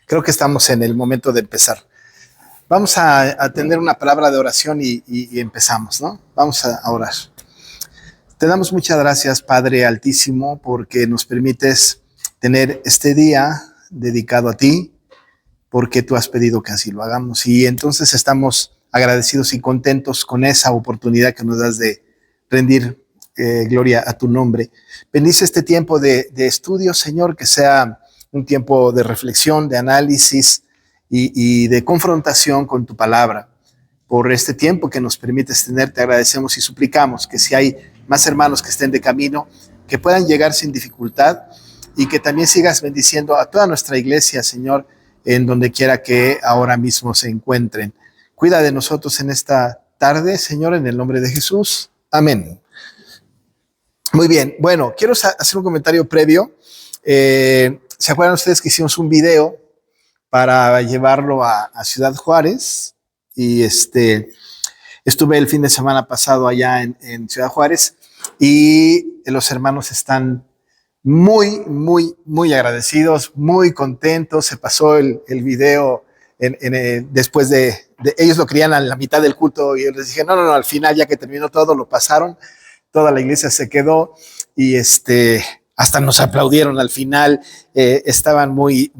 Creo que estamos en el momento de empezar. Vamos a tener una palabra de oración y empezamos, ¿no? Vamos a orar. Te damos muchas gracias, Padre Altísimo, porque nos permites tener este día dedicado a ti, porque tú has pedido que así lo hagamos. Y entonces estamos agradecidos y contentos con esa oportunidad que nos das de rendir gloria a tu nombre. Bendice este tiempo de estudio, Señor, que sea un tiempo de reflexión, de análisis y de confrontación con tu palabra. Por este tiempo que nos permites tener, te agradecemos y suplicamos que si hay más hermanos que estén de camino, que puedan llegar sin dificultad y que también sigas bendiciendo a toda nuestra iglesia, Señor, en donde quiera que ahora mismo se encuentren. Cuida de nosotros en esta tarde, Señor, en el nombre de Jesús. Amén. Muy bien, bueno, quiero hacer un comentario previo. ¿Se acuerdan ustedes que hicimos un video para llevarlo a Ciudad Juárez? Y estuve el fin de semana pasado allá en Ciudad Juárez y los hermanos están muy agradecidos, muy contentos. Se pasó el video después de ellos lo querían a la mitad del culto y yo les dije, no, al final ya que terminó todo lo pasaron, toda la iglesia se quedó y hasta nos aplaudieron al final, estaban muy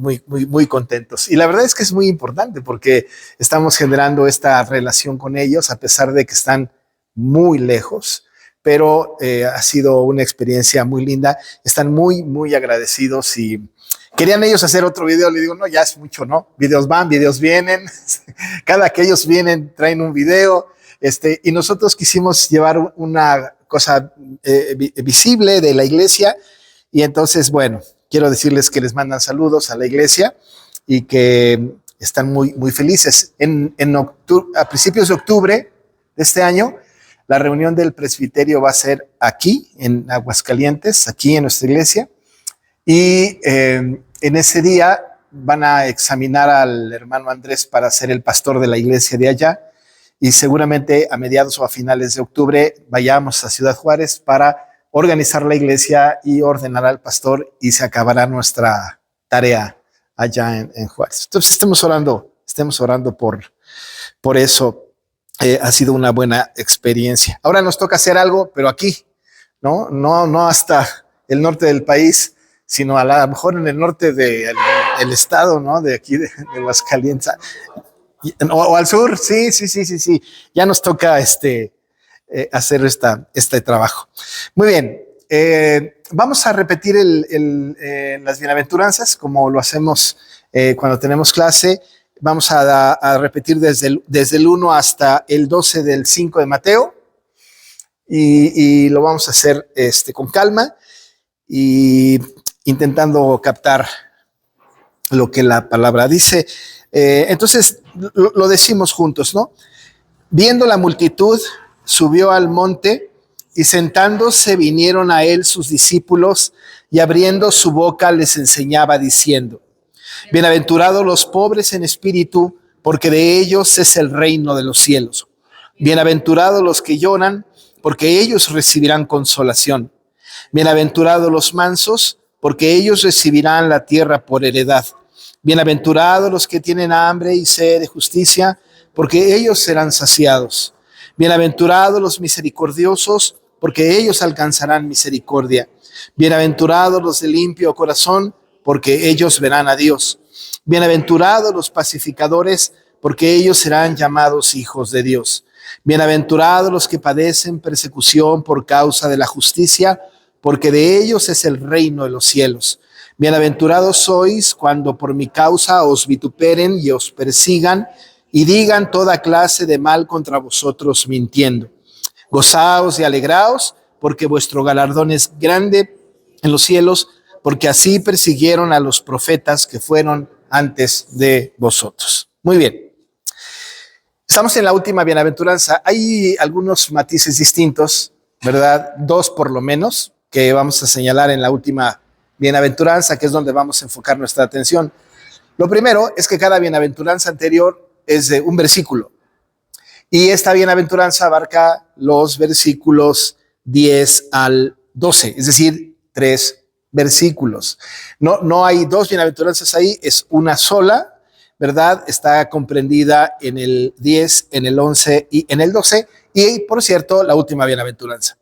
contentos. Y la verdad es que es muy importante porque estamos generando esta relación con ellos a pesar de que están muy lejos, pero ha sido una experiencia muy linda. Están muy agradecidos y querían ellos hacer otro video. Le digo, no, ya es mucho, ¿no? Videos van, videos vienen. Cada que ellos vienen, traen un video. Y nosotros quisimos llevar una cosa visible de la iglesia. Y entonces, bueno, quiero decirles que les mandan saludos a la iglesia y que están muy felices. A principios de octubre de este año, la reunión del presbiterio va a ser aquí, en Aguascalientes, aquí en nuestra iglesia. Y en ese día van a examinar al hermano Andrés para ser el pastor de la iglesia de allá. Y seguramente a mediados o a finales de octubre vayamos a Ciudad Juárez para organizar la iglesia y ordenar al pastor y se acabará nuestra tarea allá en Juárez. Entonces estemos orando por eso. Ha sido una buena experiencia. Ahora nos toca hacer algo, pero aquí, no hasta el norte del país, sino a lo mejor en el norte del estado, ¿no? De aquí de Aguascalientes. O al sur, sí. Ya nos toca hacer este trabajo. Muy bien, vamos a repetir las bienaventuranzas como lo hacemos cuando tenemos clase. Vamos a repetir desde el 1 hasta el 12 del 5 de Mateo y lo vamos a hacer con calma y intentando captar lo que la palabra dice. Entonces lo decimos juntos, ¿no? Viendo la multitud, subió al monte y sentándose vinieron a él sus discípulos y abriendo su boca les enseñaba diciendo: bienaventurados los pobres en espíritu, porque de ellos es el reino de los cielos. Bienaventurados los que lloran, porque ellos recibirán consolación. Bienaventurados los mansos, porque ellos recibirán la tierra por heredad. Bienaventurados los que tienen hambre y sed de justicia, porque ellos serán saciados. Bienaventurados los misericordiosos, porque ellos alcanzarán misericordia. Bienaventurados los de limpio corazón, porque ellos verán a Dios. Bienaventurados los pacificadores, porque ellos serán llamados hijos de Dios. Bienaventurados los que padecen persecución por causa de la justicia, porque de ellos es el reino de los cielos. Bienaventurados sois cuando por mi causa os vituperen y os persigan y digan toda clase de mal contra vosotros mintiendo. Gozaos y alegraos, porque vuestro galardón es grande en los cielos, porque así persiguieron a los profetas que fueron antes de vosotros. Muy bien. Estamos en la última bienaventuranza. Hay algunos matices distintos, ¿verdad? 2 por lo menos, que vamos a señalar en la última bienaventuranza, que es donde vamos a enfocar nuestra atención. Lo primero es que cada bienaventuranza anterior es de un versículo. Y esta bienaventuranza abarca los versículos 10 al 12, es decir, 3 versículos. No hay dos bienaventuranzas ahí, es una sola, ¿verdad? Está comprendida en el 10, en el 11 y en el 12. Y, por cierto, la última bienaventuranza.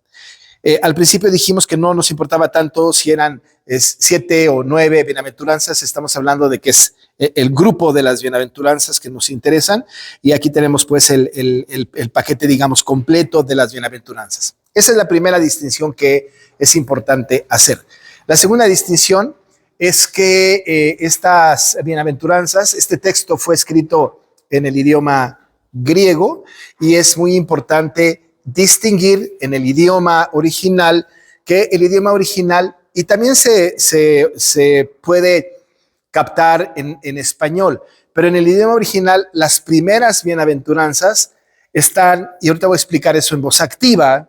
Al principio dijimos que no nos importaba tanto si eran 7 o 9 bienaventuranzas. Estamos hablando de que es el grupo de las bienaventuranzas que nos interesan. Y aquí tenemos pues el paquete, digamos, completo de las bienaventuranzas. Esa es la primera distinción que es importante hacer. La segunda distinción es que estas bienaventuranzas, este texto fue escrito en el idioma griego y es muy importante distinguir en el idioma original que el idioma original, y también se puede captar en español, pero en el idioma original las primeras bienaventuranzas están, y ahorita voy a explicar eso, en voz activa,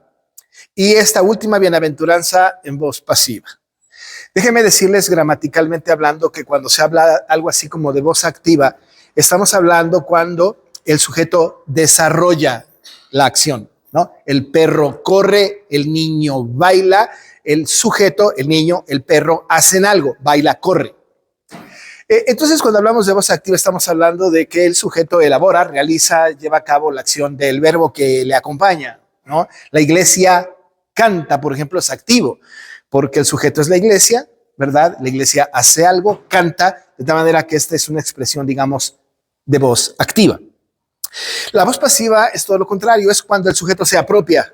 y esta última bienaventuranza en voz pasiva. Déjenme decirles gramaticalmente hablando que cuando se habla algo así como de voz activa, estamos hablando cuando el sujeto desarrolla la acción, ¿no? El perro corre, el niño baila, el sujeto, el niño, el perro hacen algo, baila, corre. Entonces, cuando hablamos de voz activa, estamos hablando de que el sujeto elabora, realiza, lleva a cabo la acción del verbo que le acompaña, ¿no? La iglesia canta, por ejemplo, es activo, porque el sujeto es la iglesia, ¿verdad? La iglesia hace algo, canta, de tal manera que esta es una expresión, digamos, de voz activa. La voz pasiva es todo lo contrario, es cuando el sujeto se apropia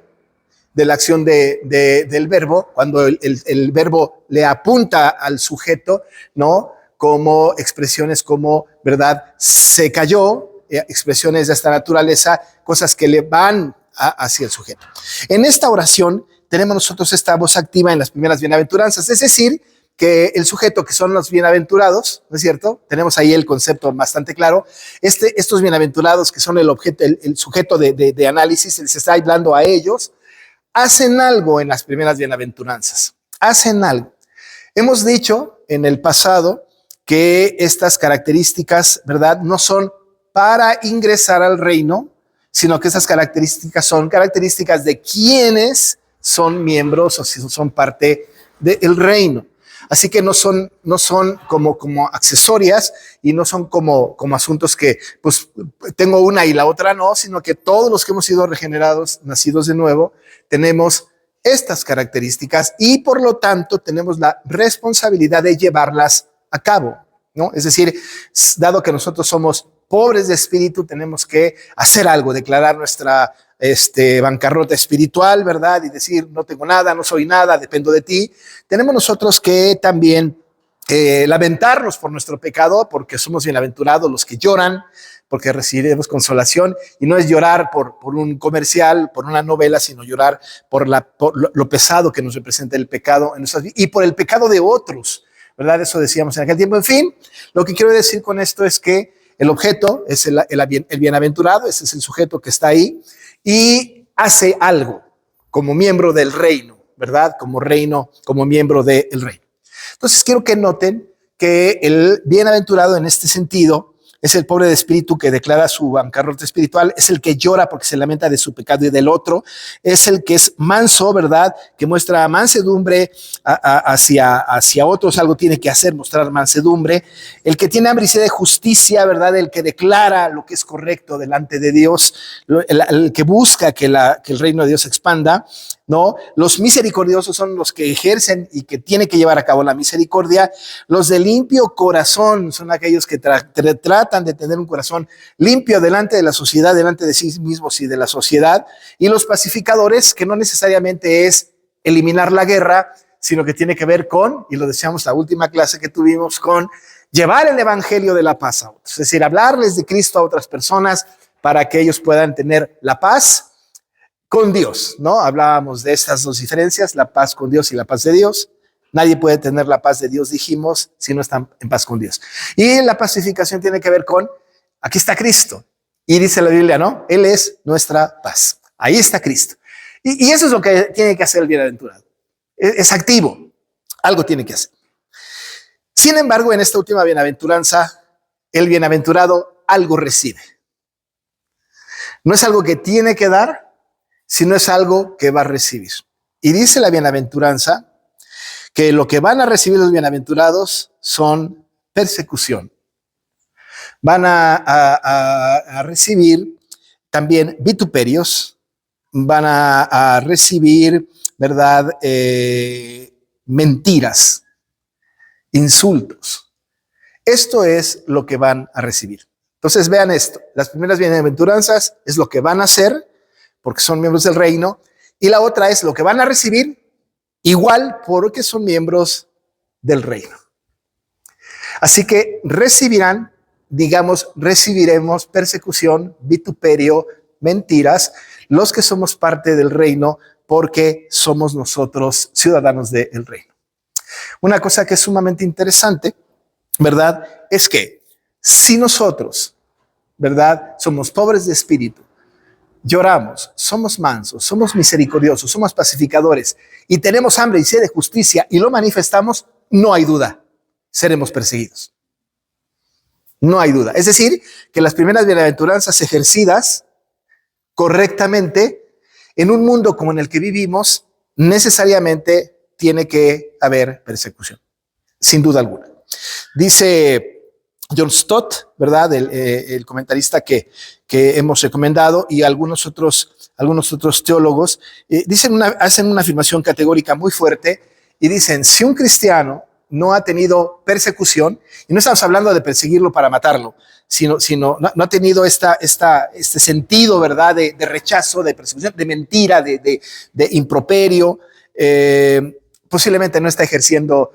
de la acción del verbo, cuando el verbo le apunta al sujeto, ¿no? Como expresiones como, ¿verdad? Se cayó, expresiones de esta naturaleza, cosas que le van hacia el sujeto. En esta oración tenemos nosotros esta voz activa en las primeras bienaventuranzas, es decir, que el sujeto, que son los bienaventurados, ¿no es cierto? Tenemos ahí el concepto bastante claro. Estos bienaventurados, que son el objeto, el sujeto de análisis, se está hablando a ellos, hacen algo en las primeras bienaventuranzas. Hacen algo. Hemos dicho en el pasado que estas características, ¿verdad?, no son para ingresar al reino, sino que estas características son características de quienes son miembros o si son parte del reino. Así que no son como accesorias y no son como asuntos que pues tengo una y la otra no, sino que todos los que hemos sido regenerados, nacidos de nuevo, tenemos estas características y por lo tanto tenemos la responsabilidad de llevarlas a cabo, ¿no? Es decir, dado que nosotros somos pobres de espíritu, tenemos que hacer algo, declarar nuestra bancarrota espiritual, ¿verdad? Y decir, no tengo nada, no soy nada, dependo de ti. Tenemos nosotros que también lamentarnos por nuestro pecado, porque somos bienaventurados los que lloran, porque recibiremos consolación, y no es llorar por un comercial, por una novela, sino llorar por lo pesado que nos representa el pecado en nuestras vidas y por el pecado de otros, ¿verdad? Eso decíamos en aquel tiempo. En fin, lo que quiero decir con esto es que el objeto es el bienaventurado, ese es el sujeto que está ahí, y hace algo como miembro del reino, ¿verdad? Como miembro del reino. Entonces quiero que noten que el bienaventurado en este sentido es el pobre de espíritu que declara su bancarrota espiritual, es el que llora porque se lamenta de su pecado y del otro, es el que es manso, ¿verdad? Que muestra mansedumbre hacia otros, algo tiene que hacer, mostrar mansedumbre, el que tiene hambre y sed de justicia, ¿verdad? El que declara lo que es correcto delante de Dios, el que busca que el reino de Dios se expanda, ¿no? Los misericordiosos son los que ejercen y que tienen que llevar a cabo la misericordia. Los de limpio corazón son aquellos que tratan de tener un corazón limpio delante de la sociedad, delante de sí mismos y de la sociedad. Y los pacificadores, que no necesariamente es eliminar la guerra, sino que tiene que ver con, y lo decíamos la última clase que tuvimos, con llevar el evangelio de la paz a otros. Es decir, hablarles de Cristo a otras personas para que ellos puedan tener la paz con Dios, ¿no? Hablábamos de estas dos diferencias, la paz con Dios y la paz de Dios. Nadie puede tener la paz de Dios, dijimos, si no están en paz con Dios. Y la pacificación tiene que ver con, aquí está Cristo. Y dice la Biblia, ¿no? Él es nuestra paz. Ahí está Cristo. Y eso es lo que tiene que hacer el bienaventurado. Es activo. Algo tiene que hacer. Sin embargo, en esta última bienaventuranza, el bienaventurado algo recibe. No es algo que tiene que dar, sino es algo que va a recibir. Y dice la bienaventuranza que lo que van a recibir los bienaventurados son persecución. Van a recibir también vituperios, van a recibir, ¿verdad? Mentiras, insultos. Esto es lo que van a recibir. Entonces vean esto, las primeras bienaventuranzas es lo que van a hacer, porque son miembros del reino, y la otra es lo que van a recibir, igual porque son miembros del reino. Así que recibirán, recibiremos persecución, vituperio, mentiras, los que somos parte del reino, porque somos nosotros ciudadanos del reino. Una cosa que es sumamente interesante, ¿verdad? Es que si nosotros, ¿verdad? Somos pobres de espíritu, lloramos, somos mansos, somos misericordiosos, somos pacificadores y tenemos hambre y sed de justicia y lo manifestamos, no hay duda, seremos perseguidos. No hay duda. Es decir, que las primeras bienaventuranzas ejercidas correctamente en un mundo como en el que vivimos, necesariamente tiene que haber persecución, sin duda alguna. Dice John Stott, ¿verdad? El comentarista que hemos recomendado, y algunos otros teólogos hacen una afirmación categórica muy fuerte y dicen, si un cristiano no ha tenido persecución, y no estamos hablando de perseguirlo para matarlo, sino no ha tenido este sentido, ¿verdad? De rechazo, de persecución, de mentira, de improperio, posiblemente no está ejerciendo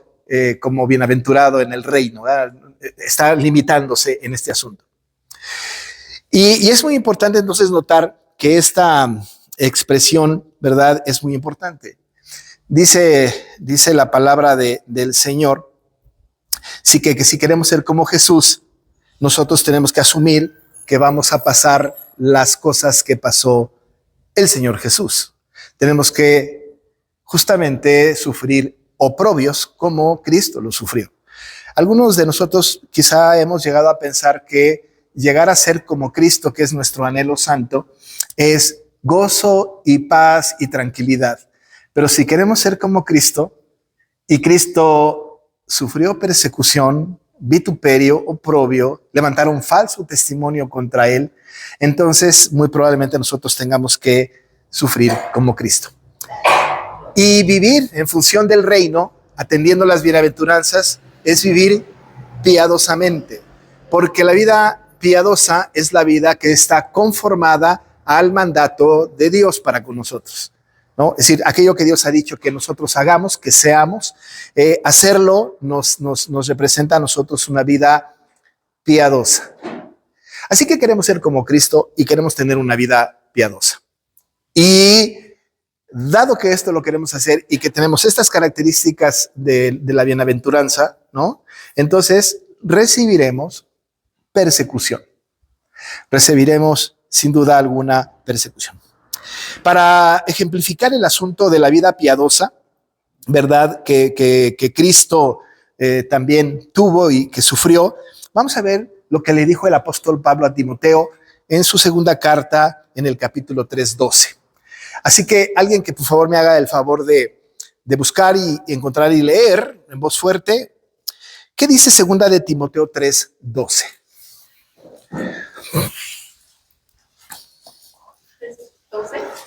como bienaventurado en el reino, ¿verdad? Está limitándose en este asunto. Y es muy importante entonces notar que esta expresión, ¿verdad? Es muy importante. Dice la palabra del Señor, que si queremos ser como Jesús, nosotros tenemos que asumir que vamos a pasar las cosas que pasó el Señor Jesús. Tenemos que justamente sufrir oprobios como Cristo lo sufrió. Algunos de nosotros quizá hemos llegado a pensar que llegar a ser como Cristo, que es nuestro anhelo santo, es gozo y paz y tranquilidad. Pero si queremos ser como Cristo, y Cristo sufrió persecución, vituperio, oprobio, levantaron falso testimonio contra él, entonces muy probablemente nosotros tengamos que sufrir como Cristo. Y vivir en función del reino, atendiendo las bienaventuranzas, es vivir piadosamente, porque la vida piadosa es la vida que está conformada al mandato de Dios para con nosotros, ¿no? Es decir, aquello que Dios ha dicho que nosotros hagamos, que seamos, hacerlo nos representa a nosotros una vida piadosa. Así que queremos ser como Cristo y queremos tener una vida piadosa. Y dado que esto lo queremos hacer y que tenemos estas características de la bienaventuranza, ¿no? Entonces recibiremos persecución. Recibiremos sin duda alguna persecución. Para ejemplificar el asunto de la vida piadosa, ¿verdad? Que Cristo también tuvo y que sufrió, vamos a ver lo que le dijo el apóstol Pablo a Timoteo en su segunda carta en el capítulo 3:12. Así que alguien que por favor me haga el favor de buscar y encontrar y leer en voz fuerte, ¿qué dice segunda de Timoteo 3:12?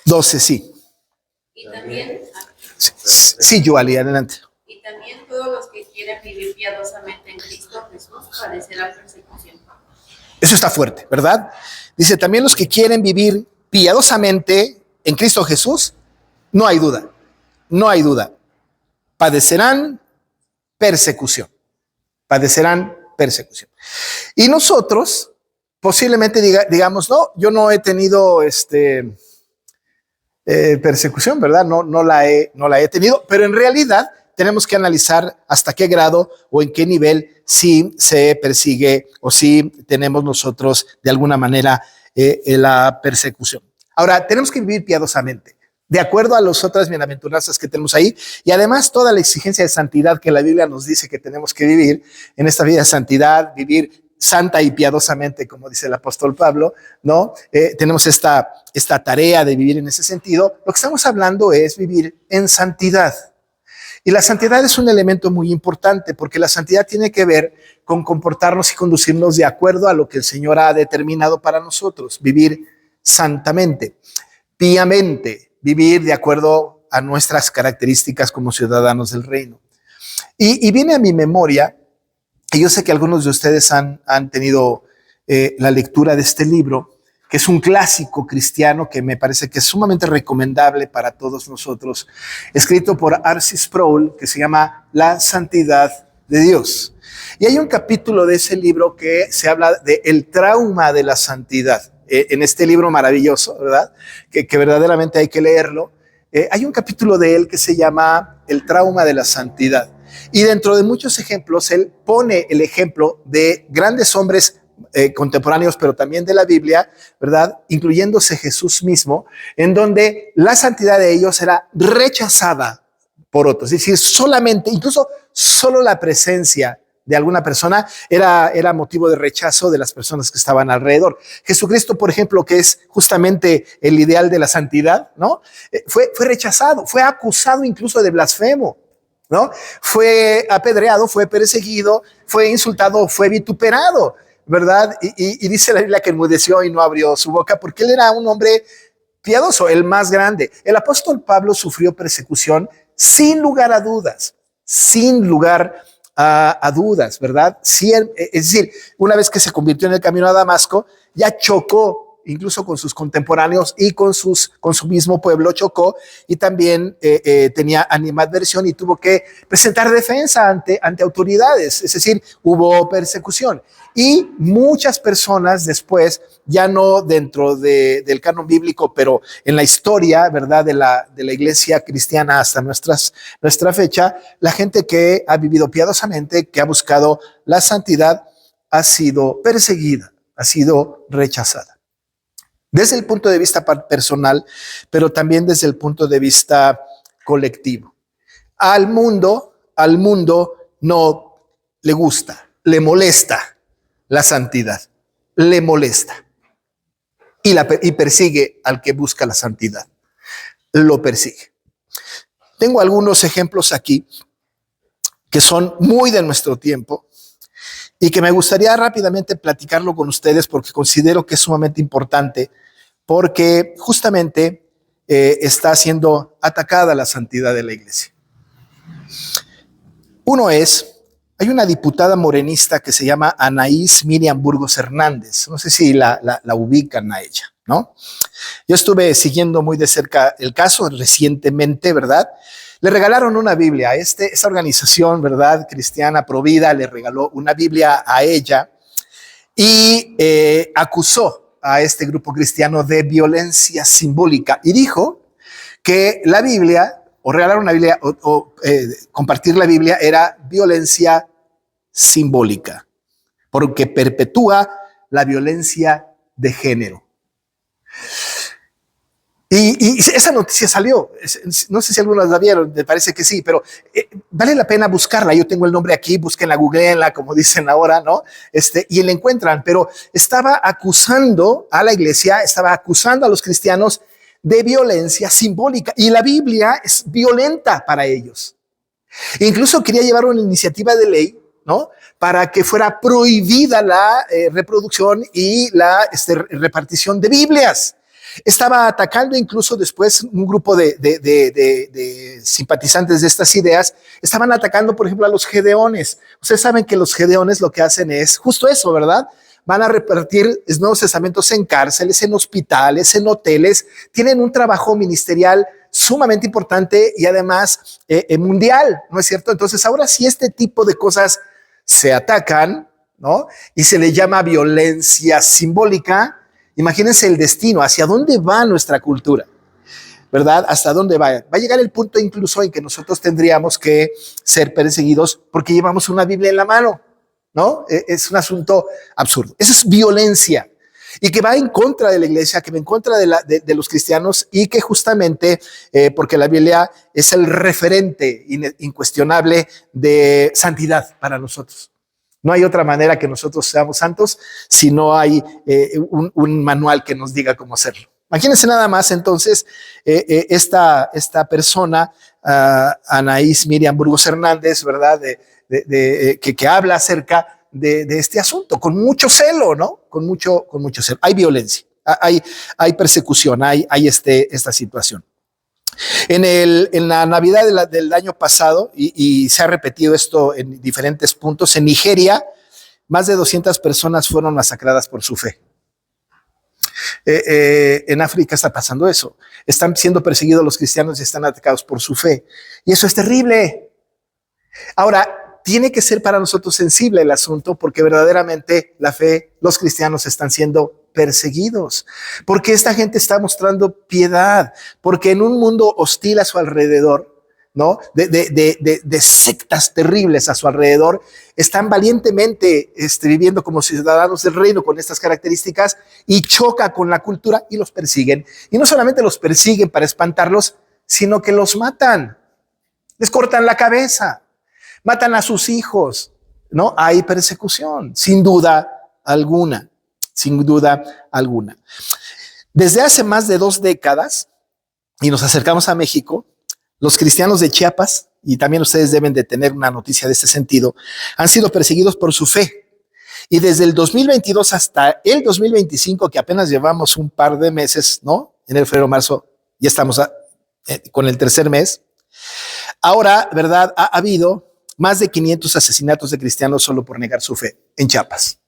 12, sí. Y también, sí, Joali, adelante. y también todos los que quieren vivir piadosamente en Cristo Jesús padecerán persecución. Eso está fuerte, ¿verdad? Dice, también los que quieren vivir piadosamente en Cristo Jesús, no hay duda, padecerán persecución, Y nosotros posiblemente digamos, no, yo no he tenido persecución, ¿verdad? No la he tenido, pero en realidad tenemos que analizar hasta qué grado o en qué nivel sí se persigue o sí tenemos nosotros de alguna manera la persecución. Ahora, tenemos que vivir piadosamente, de acuerdo a las otras bienaventuranzas que tenemos ahí, y además toda la exigencia de santidad que la Biblia nos dice que tenemos que vivir en esta vida de santidad, vivir santa y piadosamente, como dice el apóstol Pablo, ¿no? Tenemos esta tarea de vivir en ese sentido. Lo que estamos hablando es vivir en santidad. Y la santidad es un elemento muy importante porque la santidad tiene que ver con comportarnos y conducirnos de acuerdo a lo que el Señor ha determinado para nosotros, vivir santamente, piamente, vivir de acuerdo a nuestras características como ciudadanos del reino. Y viene a mi memoria, y yo sé que algunos de ustedes han tenido la lectura de este libro, que es un clásico cristiano que me parece que es sumamente recomendable para todos nosotros, escrito por R.C. Sproul, que se llama La Santidad de Dios. Y hay un capítulo de ese libro que se habla del trauma de la santidad. En este libro maravilloso, ¿verdad? Que verdaderamente hay que leerlo. Hay un capítulo de él que se llama El trauma de la santidad. Y dentro de muchos ejemplos, él pone el ejemplo de grandes hombres contemporáneos, pero también de la Biblia, ¿verdad? Incluyéndose Jesús mismo, en donde la santidad de ellos era rechazada por otros. Es decir, solamente, incluso solo la presencia de alguna persona era motivo de rechazo de las personas que estaban alrededor. Jesucristo, por ejemplo, que es justamente el ideal de la santidad, ¿no? Fue rechazado, fue acusado incluso de blasfemo, ¿no? Fue apedreado, fue perseguido, fue insultado, fue vituperado, ¿verdad? Y dice la Biblia que enmudeció y no abrió su boca porque él era un hombre piadoso, el más grande. El apóstol Pablo sufrió persecución sin lugar a dudas, sin lugar a dudas, ¿verdad? Sí, es decir, una vez que se convirtió en el camino a Damasco, ya chocó incluso con sus contemporáneos y con su mismo pueblo, chocó y también tenía animadversión y tuvo que presentar defensa ante autoridades, es decir, hubo persecución. Y muchas personas después, ya no dentro del canon bíblico, pero en la historia, ¿verdad?, de la iglesia cristiana hasta nuestra fecha, la gente que ha vivido piadosamente, que ha buscado la santidad, ha sido perseguida, ha sido rechazada. Desde el punto de vista personal, pero también desde el punto de vista colectivo. Al mundo no le gusta, le molesta la santidad, le molesta y persigue al que busca la santidad, lo persigue. Tengo algunos ejemplos aquí que son muy de nuestro tiempo y que me gustaría rápidamente platicarlo con ustedes porque considero que es sumamente importante porque justamente está siendo atacada la santidad de la iglesia. Uno es, hay una diputada morenista que se llama Anaís Miriam Burgos Hernández, no sé si la ubican a ella, ¿no? Yo estuve siguiendo muy de cerca el caso recientemente, ¿verdad? Le regalaron una Biblia, esta organización, ¿verdad?, cristiana Provida, le regaló una Biblia a ella y acusó a este grupo cristiano de violencia simbólica y dijo que la Biblia, o regalar una Biblia, o compartir la Biblia era violencia simbólica, porque perpetúa la violencia de género. Y esa noticia salió, no sé si algunos la vieron, me parece que sí, pero vale la pena buscarla. Yo tengo el nombre aquí, búsquenla, googleenla, como dicen ahora, ¿no? Y la encuentran, pero estaba acusando a la iglesia, estaba acusando a los cristianos de violencia simbólica, y la Biblia es violenta para ellos. Incluso quería llevar una iniciativa de ley, ¿no?, para que fuera prohibida la reproducción y la repartición de Biblias. Estaba atacando incluso después un grupo de simpatizantes de estas ideas, estaban atacando, por ejemplo, a los gedeones. Ustedes saben que los gedeones lo que hacen es justo eso, ¿verdad? Van a repartir Nuevos Testamentos en cárceles, en hospitales, en hoteles, tienen un trabajo ministerial sumamente importante y además mundial, ¿no es cierto? Entonces ahora sí este tipo de cosas se atacan, ¿no?, y se le llama violencia simbólica. Imagínense el destino, hacia dónde va nuestra cultura, ¿verdad? Hasta dónde va. Va a llegar el punto incluso en que nosotros tendríamos que ser perseguidos porque llevamos una Biblia en la mano, ¿no? Es un asunto absurdo. Eso es violencia y que va en contra de la iglesia, que va en contra de los cristianos y que justamente porque la Biblia es el referente incuestionable de santidad para nosotros. No hay otra manera que nosotros seamos santos si no hay un manual que nos diga cómo hacerlo. Imagínense nada más entonces esta persona, Anaís Miriam Burgos Hernández, ¿verdad? Que habla acerca de este asunto, con mucho celo, ¿no? Con mucho celo. Hay violencia, hay persecución, hay esta situación. En la Navidad del año pasado, y se ha repetido esto en diferentes puntos, en Nigeria, más de 200 personas fueron masacradas por su fe. En África está pasando eso. Están siendo perseguidos los cristianos y están atacados por su fe. Y eso es terrible. Ahora, tiene que ser para nosotros sensible el asunto porque verdaderamente la fe, los cristianos están siendo perseguidos. Porque esta gente está mostrando piedad. Porque en un mundo hostil a su alrededor, ¿no? De sectas terribles a su alrededor, están valientemente viviendo como ciudadanos del reino con estas características y choca con la cultura y los persiguen. Y no solamente los persiguen para espantarlos, sino que los matan, les cortan la cabeza, matan a sus hijos, ¿no? Hay persecución, sin duda alguna, sin duda alguna. Desde hace más de 2 décadas, y nos acercamos a México, los cristianos de Chiapas, y también ustedes deben de tener una noticia de este sentido, han sido perseguidos por su fe. Y desde el 2022 hasta el 2025, que apenas llevamos un par de meses, ¿no? Enero, febrero, marzo, ya estamos con el tercer mes. Ahora, ¿verdad? Ha habido más de 500 asesinatos de cristianos solo por negar su fe en Chiapas.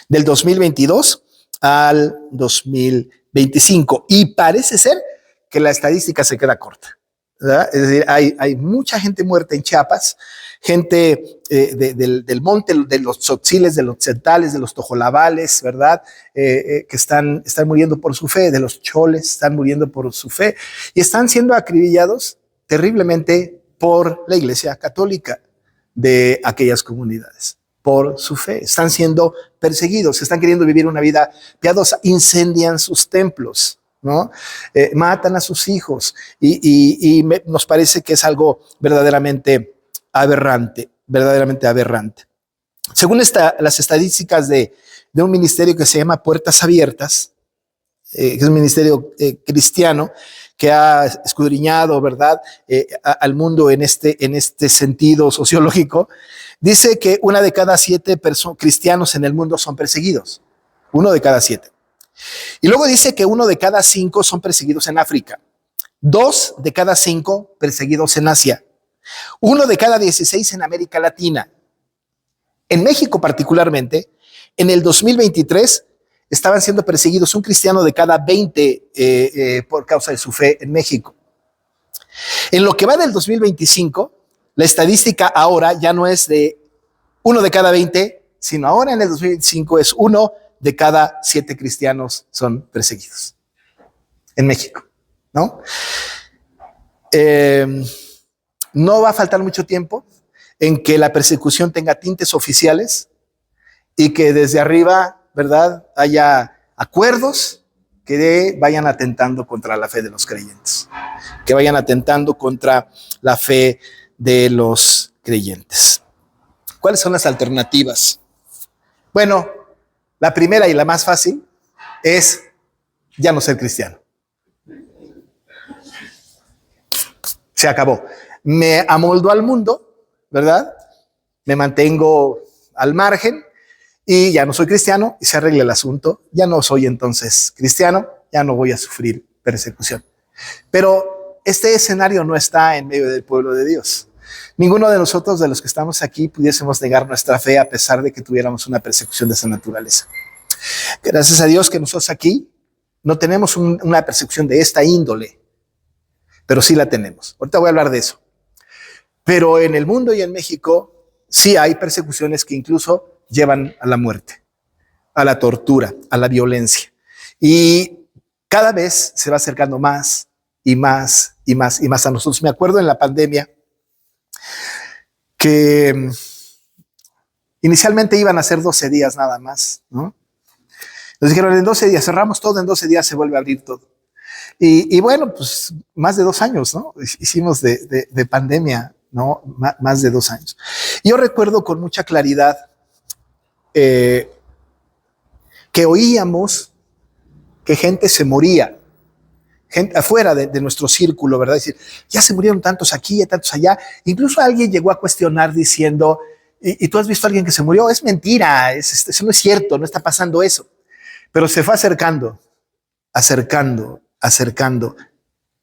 Del 2022 al 2025. Y parece ser que la estadística se queda corta. ¿Verdad? Es decir, hay mucha gente muerta en Chiapas, gente del monte, de los tzotziles, de los tzentales, de los tojolabales, ¿verdad? Que están muriendo por su fe, de los choles están muriendo por su fe y están siendo acribillados terriblemente por la Iglesia Católica de aquellas comunidades, por su fe. Están siendo perseguidos, están queriendo vivir una vida piadosa, incendian sus templos, ¿no? Matan a sus hijos y nos parece que es algo verdaderamente aberrante, verdaderamente aberrante. Según las estadísticas de un ministerio que se llama Puertas Abiertas, que es un ministerio cristiano que ha escudriñado, ¿verdad?, al mundo en este sentido sociológico, dice que 1 de cada 7 cristianos en el mundo son perseguidos. 1 de cada 7. Y luego dice que 1 de cada 5 son perseguidos en África, 2 de cada 5 perseguidos en Asia, 1 de cada 16 en América Latina. En México particularmente, en el 2023 estaban siendo perseguidos un cristiano de cada 20 por causa de su fe en México. En lo que va del 2025, la estadística ahora ya no es de 1 de cada 20, sino ahora en el 2025 es 1 de cada 7 cristianos son perseguidos en México, ¿no? No va a faltar mucho tiempo en que la persecución tenga tintes oficiales y que desde arriba, ¿verdad?, haya acuerdos que vayan atentando contra la fe de los creyentes, que vayan atentando contra la fe de los creyentes. ¿Cuáles son las alternativas? Bueno, la primera y la más fácil es ya no ser cristiano. Se acabó. Me amoldo al mundo, ¿verdad? Me mantengo al margen y ya no soy cristiano y se arregla el asunto. Ya no soy entonces cristiano, ya no voy a sufrir persecución. Pero este escenario no está en medio del pueblo de Dios. Ninguno de nosotros, de los que estamos aquí, pudiésemos negar nuestra fe a pesar de que tuviéramos una persecución de esa naturaleza. Gracias a Dios que nosotros aquí no tenemos una persecución de esta índole, pero sí la tenemos. Ahorita voy a hablar de eso. Pero en el mundo y en México sí hay persecuciones que incluso llevan a la muerte, a la tortura, a la violencia. Y cada vez se va acercando más y más y más y más a nosotros. Me acuerdo en la pandemia que inicialmente iban a ser 12 días nada más, ¿no? Nos dijeron en 12 días, cerramos todo, en 12 días se vuelve a abrir todo. Y bueno, pues más de 2 años, ¿no? Hicimos de pandemia, ¿no? Más de 2 años. Y yo recuerdo con mucha claridad que oíamos que gente se moría gente afuera de nuestro círculo, ¿verdad? Decir, ya se murieron tantos aquí y tantos allá. Incluso alguien llegó a cuestionar diciendo, ¿y tú has visto a alguien que se murió? Es mentira, eso no es cierto, no está pasando eso. Pero se fue acercando,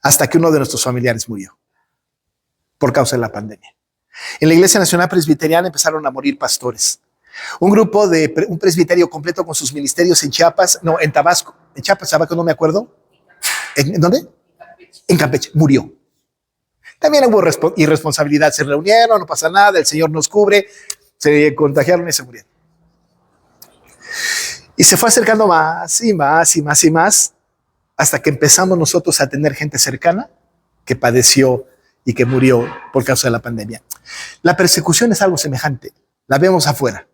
hasta que uno de nuestros familiares murió por causa de la pandemia. En la Iglesia Nacional Presbiteriana empezaron a morir pastores. Un presbiterio completo con sus ministerios en Chiapas, no, en Tabasco, en Chiapas, Tabasco, no me acuerdo. ¿En dónde? En Campeche, murió. También hubo irresponsabilidad, se reunieron, no pasa nada, el Señor nos cubre, se contagiaron y se murieron. Y se fue acercando más y más y más y más, hasta que empezamos nosotros a tener gente cercana que padeció y que murió por causa de la pandemia. La persecución es algo semejante, la vemos afuera,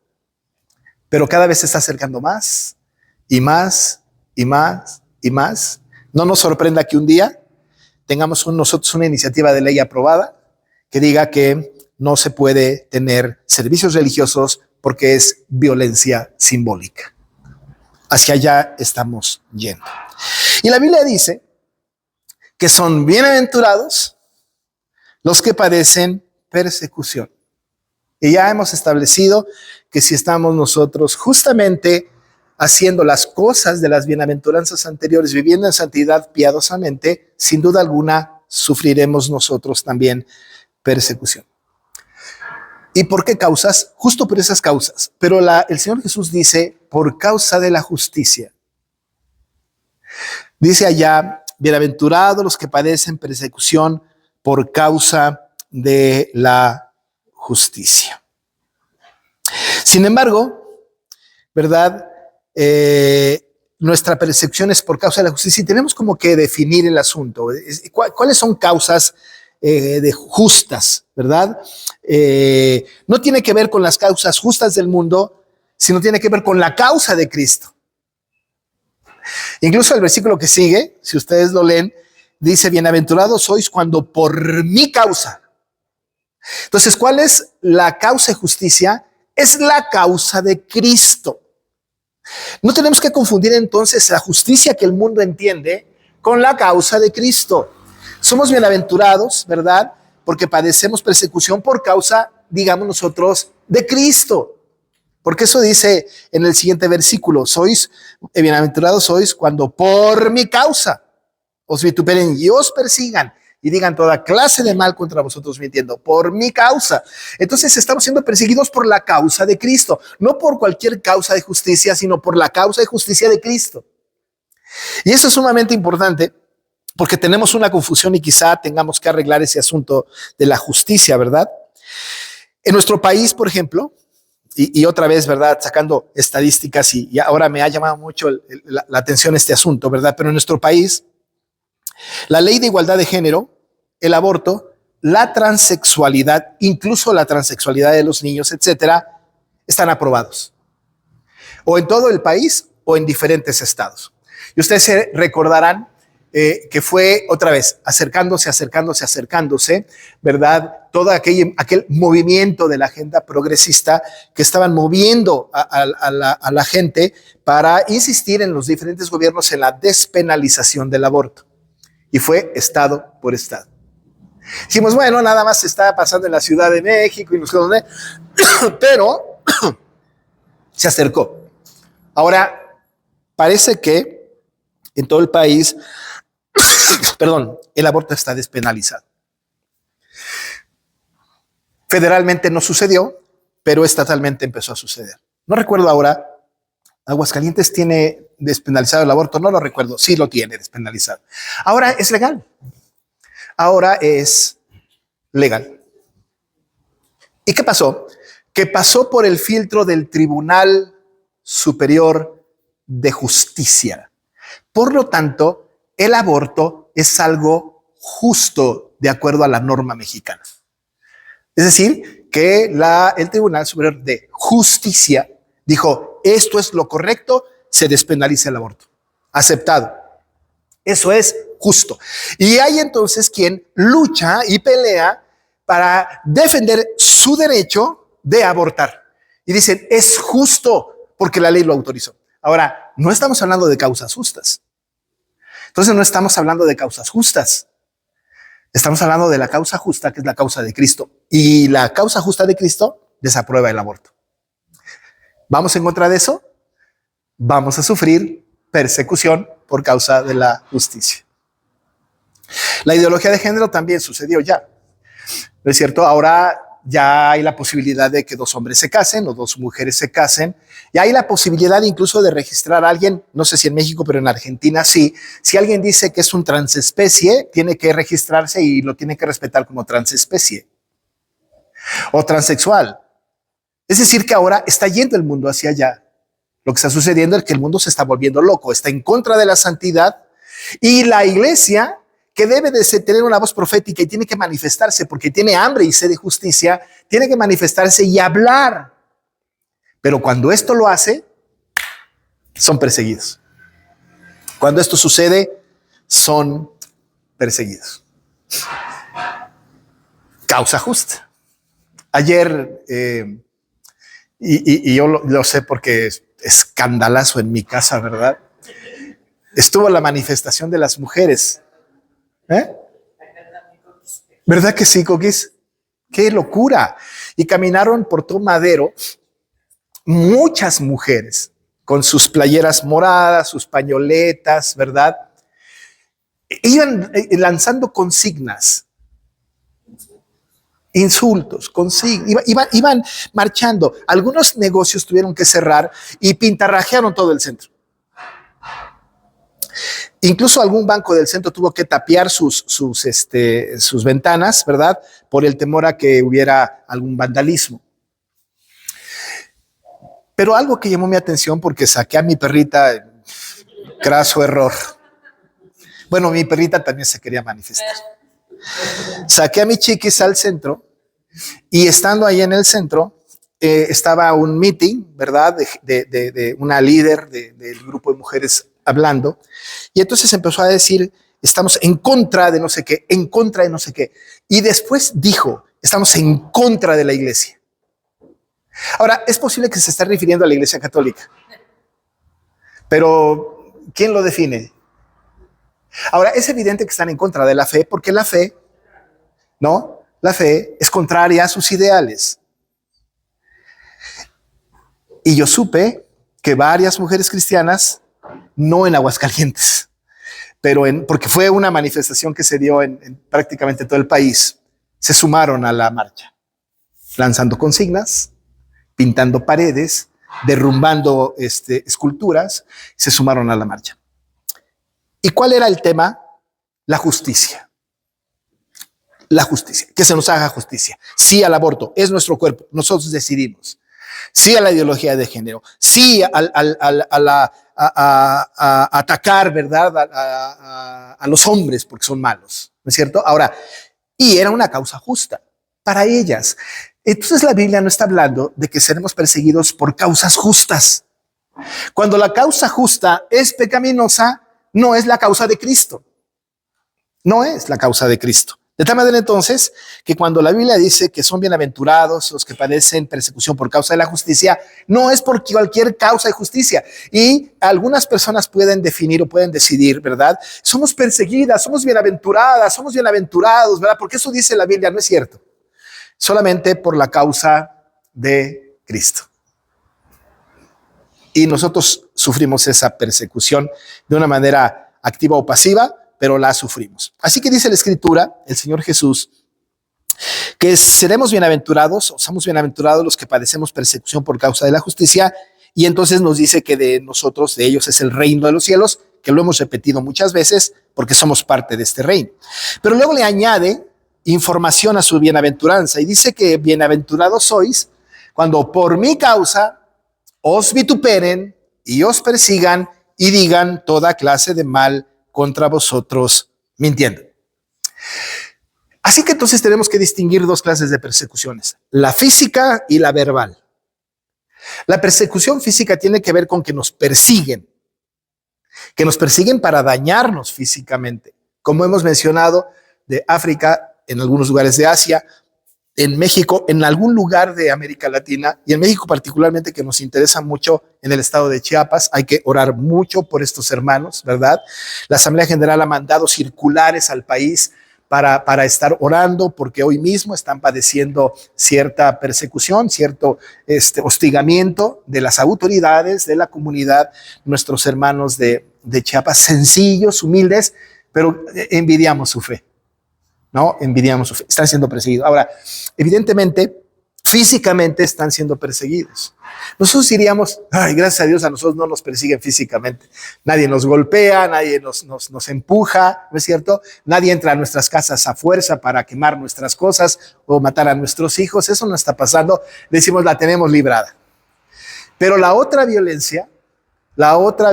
pero cada vez se está acercando más y más y más y más. No nos sorprenda que un día tengamos nosotros una iniciativa de ley aprobada que diga que no se puede tener servicios religiosos porque es violencia simbólica. Hacia allá estamos yendo. Y la Biblia dice que son bienaventurados los que padecen persecución. Y ya hemos establecido que si estamos nosotros justamente haciendo las cosas de las bienaventuranzas anteriores, viviendo en santidad piadosamente, sin duda alguna sufriremos nosotros también persecución. ¿Y por qué causas? Justo por esas causas. Pero el Señor Jesús dice, por causa de la justicia. Dice allá, bienaventurados los que padecen persecución por causa de la justicia. Sin embargo, ¿verdad? Nuestra persecución es por causa de la justicia y tenemos como que definir el asunto. ¿Cuáles son causas de justas, verdad? No tiene que ver con las causas justas del mundo, sino tiene que ver con la causa de Cristo. Incluso el versículo que sigue, si ustedes lo leen, dice, bienaventurados sois cuando por mi causa. Entonces, ¿cuál es la causa de justicia? Es la causa de Cristo. No tenemos que confundir entonces la justicia que el mundo entiende con la causa de Cristo. Somos bienaventurados, ¿verdad? Porque padecemos persecución por causa, digamos nosotros, de Cristo. Porque eso dice en el siguiente versículo, bienaventurados sois cuando por mi causa os vituperen y os persigan y digan toda clase de mal contra vosotros mintiendo, por mi causa. Entonces estamos siendo perseguidos por la causa de Cristo, no por cualquier causa de justicia, sino por la causa de justicia de Cristo. Y eso es sumamente importante porque tenemos una confusión y quizá tengamos que arreglar ese asunto de la justicia, ¿verdad? En nuestro país, por ejemplo, y otra vez, ¿verdad? Sacando estadísticas y ahora me ha llamado mucho la atención este asunto, ¿verdad? Pero en nuestro país, la ley de igualdad de género, el aborto, la transexualidad, incluso la transexualidad de los niños, etcétera, están aprobados. O en todo el país o en diferentes estados. Y ustedes se recordarán que fue otra vez acercándose, ¿verdad? Todo aquel movimiento de la agenda progresista que estaban moviendo a la gente para insistir en los diferentes gobiernos en la despenalización del aborto. Y fue estado por estado. Dijimos, bueno, nada más está pasando en la Ciudad de México y los pero se acercó. Ahora, parece que en todo el país, el aborto está despenalizado. Federalmente no sucedió, pero estatalmente empezó a suceder. No recuerdo ahora, Aguascalientes tiene despenalizado el aborto, no lo recuerdo, sí lo tiene despenalizado. Ahora es legal. Ahora es legal. ¿Y qué pasó? Que pasó por el filtro del Tribunal Superior de Justicia. Por lo tanto, el aborto es algo justo de acuerdo a la norma mexicana. Es decir, que el Tribunal Superior de Justicia dijo, esto es lo correcto, se despenaliza el aborto. Aceptado. Eso es justo. Y hay entonces quien lucha y pelea para defender su derecho de abortar. Y dicen, es justo porque la ley lo autorizó. Ahora, no estamos hablando de causas justas. Entonces no estamos hablando de causas justas. Estamos hablando de la causa justa, que es la causa de Cristo. Y la causa justa de Cristo desaprueba el aborto. ¿Vamos en contra de eso? Vamos a sufrir persecución por causa de la justicia. La ideología de género también sucedió ya. ¿No es cierto? Ahora ya hay la posibilidad de que dos hombres se casen o dos mujeres se casen. Y hay la posibilidad incluso de registrar a alguien, no sé si en México, pero en Argentina sí. Si alguien dice que es un transespecie, tiene que registrarse y lo tiene que respetar como transespecie o transexual. Es decir, que ahora está yendo el mundo hacia allá. Lo que está sucediendo es que el mundo se está volviendo loco, está en contra de la santidad y la iglesia, que debe de tener una voz profética y tiene que manifestarse porque tiene hambre y sed de justicia, tiene que manifestarse y hablar. Pero cuando esto lo hace, son perseguidos. Cuando esto sucede, son perseguidos. Causa justa. Ayer, y yo lo sé porque es escandalazo en mi casa, ¿verdad? Estuvo la manifestación de las mujeres. ¿Verdad que sí, Coquis? ¡Qué locura! Y caminaron por todo Madero muchas mujeres con sus playeras moradas, sus pañoletas, ¿verdad? Iban lanzando consignas, insultos, iban marchando. Algunos negocios tuvieron que cerrar y pintarrajearon todo el centro. Incluso algún banco del centro tuvo que tapiar sus ventanas, ¿verdad? Por el temor a que hubiera algún vandalismo. Pero algo que llamó mi atención porque saqué a mi perrita, craso error. Bueno, mi perrita también se quería manifestar. Saqué a mi chiquis al centro y estando ahí en el centro estaba un meeting, ¿verdad? De una líder del grupo de mujeres hablando, y entonces empezó a decir, estamos en contra de no sé qué, en contra de no sé qué, y después dijo, estamos en contra de la iglesia. Ahora, es posible que se esté refiriendo a la iglesia católica, pero ¿quién lo define? Ahora, es evidente que están en contra de la fe, porque la fe, ¿no? La fe es contraria a sus ideales. Y yo supe que varias mujeres cristianas, no en Aguascalientes, pero porque fue una manifestación que se dio en prácticamente todo el país, se sumaron a la marcha, lanzando consignas, pintando paredes, derrumbando esculturas, se sumaron a la marcha. ¿Y cuál era el tema? La justicia. La justicia, que se nos haga justicia. Sí al aborto, es nuestro cuerpo, nosotros decidimos. Sí a la ideología de género, sí a atacar, ¿verdad? A los hombres porque son malos, ¿no es cierto? Ahora, y era una causa justa para ellas. Entonces la Biblia no está hablando de que seremos perseguidos por causas justas. Cuando la causa justa es pecaminosa, no es la causa de Cristo. No es la causa de Cristo. De tal manera entonces que cuando la Biblia dice que son bienaventurados los que padecen persecución por causa de la justicia, no es por cualquier causa de justicia. Y algunas personas pueden definir o pueden decidir, ¿verdad? Somos perseguidas, somos bienaventuradas, somos bienaventurados, ¿verdad? Porque eso dice la Biblia, no es cierto. Solamente por la causa de Cristo. Y nosotros sufrimos esa persecución de una manera activa o pasiva, pero la sufrimos. Así que dice la Escritura, el Señor Jesús, que seremos bienaventurados, o somos bienaventurados los que padecemos persecución por causa de la justicia, y entonces nos dice que de nosotros, de ellos es el reino de los cielos, que lo hemos repetido muchas veces porque somos parte de este reino. Pero luego le añade información a su bienaventuranza y dice que bienaventurados sois cuando por mi causa os vituperen y os persigan y digan toda clase de mal contra vosotros, mintiendo. Así que entonces tenemos que distinguir dos clases de persecuciones, la física y la verbal. La persecución física tiene que ver con que nos persiguen para dañarnos físicamente, como hemos mencionado, de África, en algunos lugares de Asia, en México, en algún lugar de América Latina, y en México particularmente, que nos interesa mucho, en el estado de Chiapas, hay que orar mucho por estos hermanos, ¿verdad? La Asamblea General ha mandado circulares al país para estar orando, porque hoy mismo están padeciendo cierta persecución, cierto hostigamiento de las autoridades, de la comunidad, nuestros hermanos de Chiapas, sencillos, humildes, pero envidiamos su fe, ¿no? Envidiamos su fe. Están siendo perseguidos. Ahora, evidentemente, físicamente están siendo perseguidos. Nosotros diríamos, ay, gracias a Dios a nosotros no nos persiguen físicamente. Nadie nos golpea, nadie nos empuja, ¿no es cierto? Nadie entra a nuestras casas a fuerza para quemar nuestras cosas o matar a nuestros hijos. Eso no está pasando. Decimos, la tenemos librada. Pero la otra violencia, la otra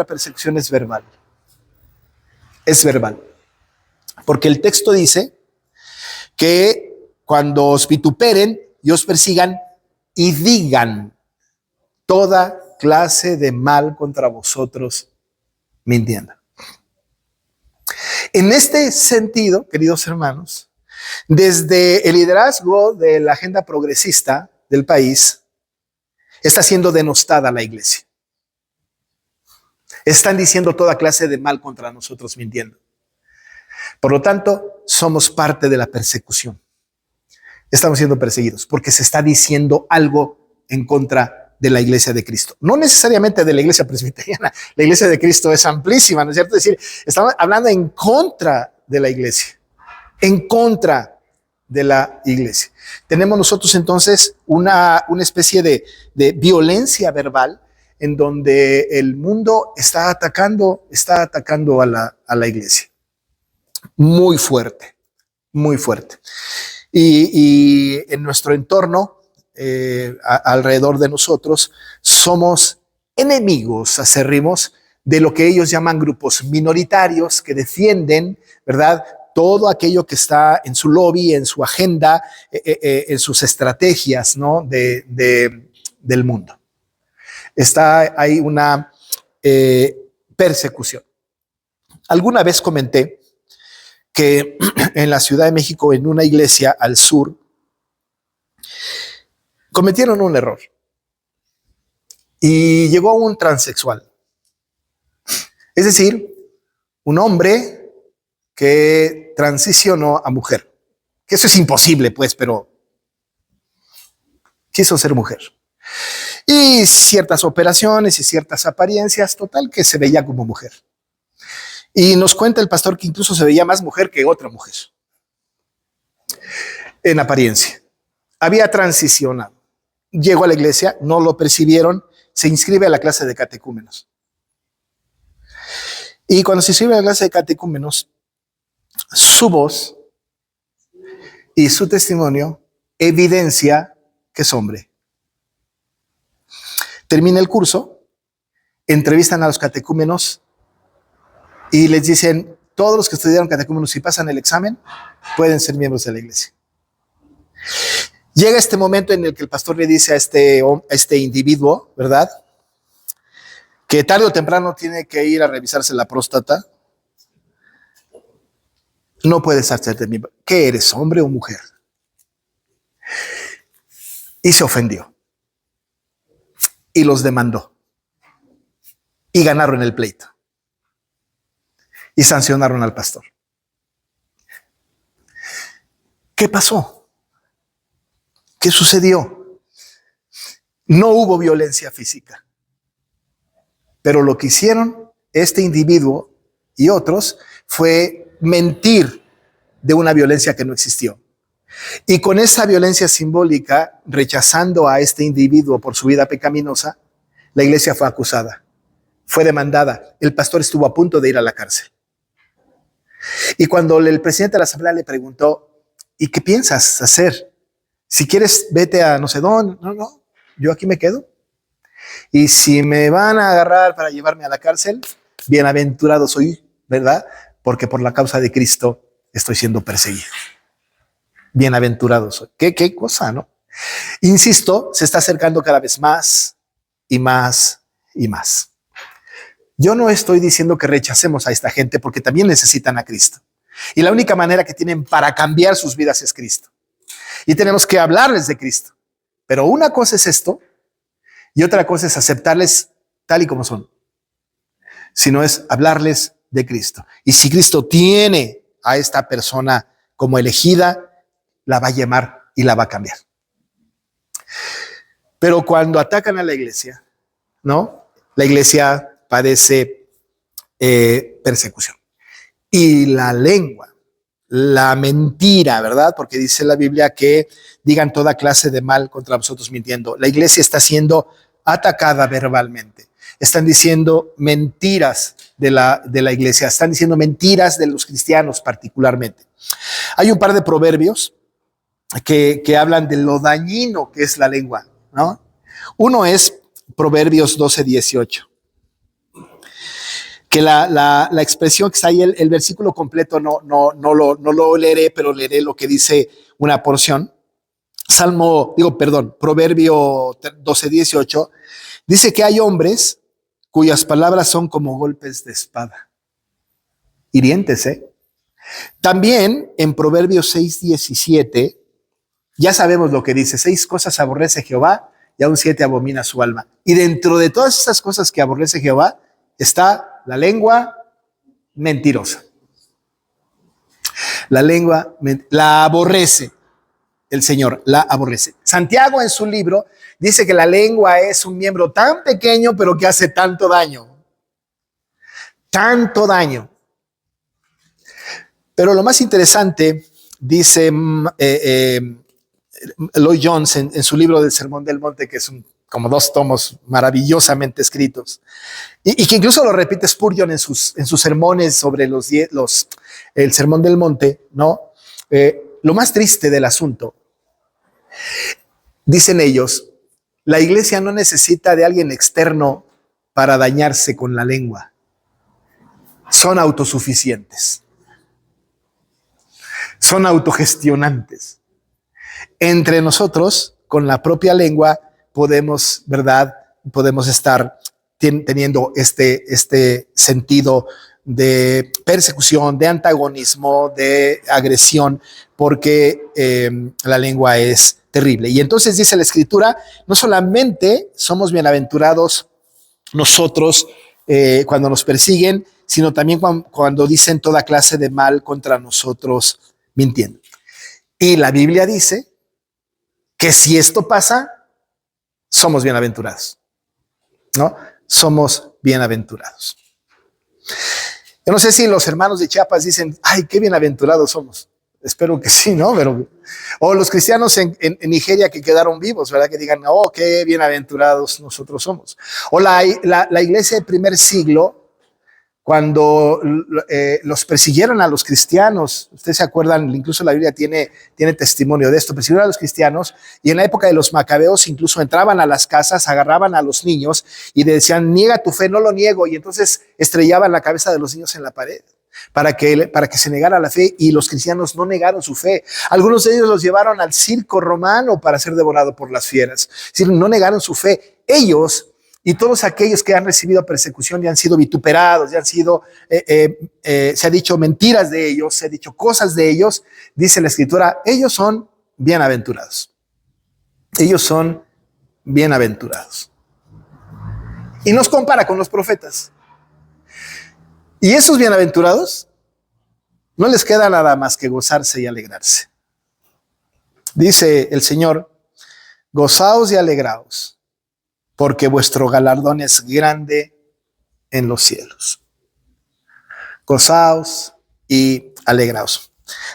persecución es verbal. Es verbal. Porque el texto dice que cuando os vituperen y os persigan y digan toda clase de mal contra vosotros, mintiendo. En este sentido, queridos hermanos, desde el liderazgo de la agenda progresista del país, está siendo denostada la iglesia. Están diciendo toda clase de mal contra nosotros, mintiendo. Por lo tanto, somos parte de la persecución. Estamos siendo perseguidos porque se está diciendo algo en contra de la iglesia de Cristo. No necesariamente de la iglesia presbiteriana. La iglesia de Cristo es amplísima, ¿no es cierto? Es decir, estamos hablando en contra de la iglesia. En contra de la iglesia. Tenemos nosotros entonces una especie de violencia verbal en donde el mundo está atacando a la iglesia. Muy fuerte, muy fuerte. Y en nuestro entorno, alrededor de nosotros, somos enemigos acérrimos de lo que ellos llaman grupos minoritarios que defienden, ¿verdad?, todo aquello que está en su lobby, en su agenda, en sus estrategias, ¿no?, del mundo. Hay una persecución. Alguna vez comenté que en la Ciudad de México, en una iglesia al sur, cometieron un error y llegó un transexual. Es decir, un hombre que transicionó a mujer. Que eso es imposible, pues, pero quiso ser mujer. Y ciertas operaciones y ciertas apariencias, total, que se veía como mujer. Y nos cuenta el pastor que incluso se veía más mujer que otra mujer. En apariencia. Había transicionado. Llegó a la iglesia, no lo percibieron, se inscribe a la clase de catecúmenos. Y cuando se inscribe a la clase de catecúmenos, su voz y su testimonio evidencia que es hombre. Termina el curso, entrevistan a los catecúmenos y les dicen, todos los que estudiaron catecúmenos, si pasan el examen, pueden ser miembros de la iglesia. Llega este momento en el que el pastor le dice a este individuo, ¿verdad?, que tarde o temprano tiene que ir a revisarse la próstata. No puedes hacerte miembro. ¿Qué eres, hombre o mujer? Y se ofendió. Y los demandó. Y ganaron el pleito. Y sancionaron al pastor. ¿Qué pasó? ¿Qué sucedió? No hubo violencia física. Pero lo que hicieron este individuo y otros fue mentir de una violencia que no existió. Y con esa violencia simbólica, rechazando a este individuo por su vida pecaminosa, la iglesia fue acusada, fue demandada. El pastor estuvo a punto de ir a la cárcel. Y cuando el presidente de la asamblea le preguntó, ¿y qué piensas hacer? Si quieres, vete a no sé dónde. No, yo aquí me quedo. Y si me van a agarrar para llevarme a la cárcel, bienaventurado soy, ¿verdad? Porque por la causa de Cristo estoy siendo perseguido. Bienaventurado soy. ¿Qué cosa, no? Insisto, se está acercando cada vez más y más y más. Yo no estoy diciendo que rechacemos a esta gente porque también necesitan a Cristo. Y la única manera que tienen para cambiar sus vidas es Cristo. y tenemos que hablarles de Cristo. Pero una cosa es esto y otra cosa es aceptarles tal y como son, sino es hablarles de Cristo. Y si Cristo tiene a esta persona como elegida, la va a llamar y la va a cambiar. Pero cuando atacan a la iglesia, ¿no? La iglesia padece persecución. Y la lengua, la mentira, ¿verdad? Porque dice la Biblia que digan toda clase de mal contra vosotros mintiendo. La iglesia está siendo atacada verbalmente. Están diciendo mentiras de la iglesia, están diciendo mentiras de los cristianos particularmente. Hay un par de proverbios que hablan de lo dañino que es la lengua, ¿no? Uno es Proverbios 12:18, que la expresión que está ahí, el versículo completo no lo leeré, pero leeré lo que dice una porción. Proverbio 12:18, dice que hay hombres cuyas palabras son como golpes de espada, hirientes, ¿eh? También en Proverbios 6:17, ya sabemos lo que dice: 6 cosas aborrece Jehová y aún 7 abomina su alma. Y dentro de todas esas cosas que aborrece Jehová está la lengua mentirosa. La lengua la aborrece el Señor, la aborrece. Santiago en su libro dice que la lengua es un miembro tan pequeño pero que hace tanto daño. Tanto daño. Pero lo más interesante, dice Lloyd Jones en su libro del Sermón del Monte, que es como 2 tomos maravillosamente escritos, y que incluso lo repite Spurgeon en sus sermones sobre el Sermón del Monte, ¿no? Lo más triste del asunto, dicen ellos, la iglesia no necesita de alguien externo para dañarse con la lengua. Son autosuficientes. Son autogestionantes. Entre nosotros, con la propia lengua, podemos, ¿verdad? Podemos estar teniendo este sentido de persecución, de antagonismo, de agresión, porque la lengua es terrible. Y entonces dice la Escritura, no solamente somos bienaventurados nosotros cuando nos persiguen, sino también cuando dicen toda clase de mal contra nosotros mintiendo. Y la Biblia dice que si esto pasa, somos bienaventurados, ¿no? Somos bienaventurados. Yo no sé si los hermanos de Chiapas dicen, ay, qué bienaventurados somos. Espero que sí, ¿no? O los cristianos en Nigeria que quedaron vivos, ¿verdad? Que digan, oh, qué bienaventurados nosotros somos. O la iglesia del primer siglo, cuando los persiguieron a los cristianos, ustedes se acuerdan, incluso la Biblia tiene testimonio de esto, persiguieron a los cristianos, y en la época de los macabeos incluso entraban a las casas, agarraban a los niños y decían, niega tu fe, no lo niego, y entonces estrellaban la cabeza de los niños en la pared para que se negara la fe, y los cristianos no negaron su fe. Algunos de ellos los llevaron al circo romano para ser devorado por las fieras. Es decir, no negaron su fe. Ellos y todos aquellos que han recibido persecución y han sido vituperados, y han sido, se ha dicho mentiras de ellos, se ha dicho cosas de ellos, dice la Escritura, ellos son bienaventurados. Ellos son bienaventurados. Y nos compara con los profetas. Y esos bienaventurados no les queda nada más que gozarse y alegrarse. Dice el Señor, gozaos y alegraos, porque vuestro galardón es grande en los cielos. Gozaos y alegraos.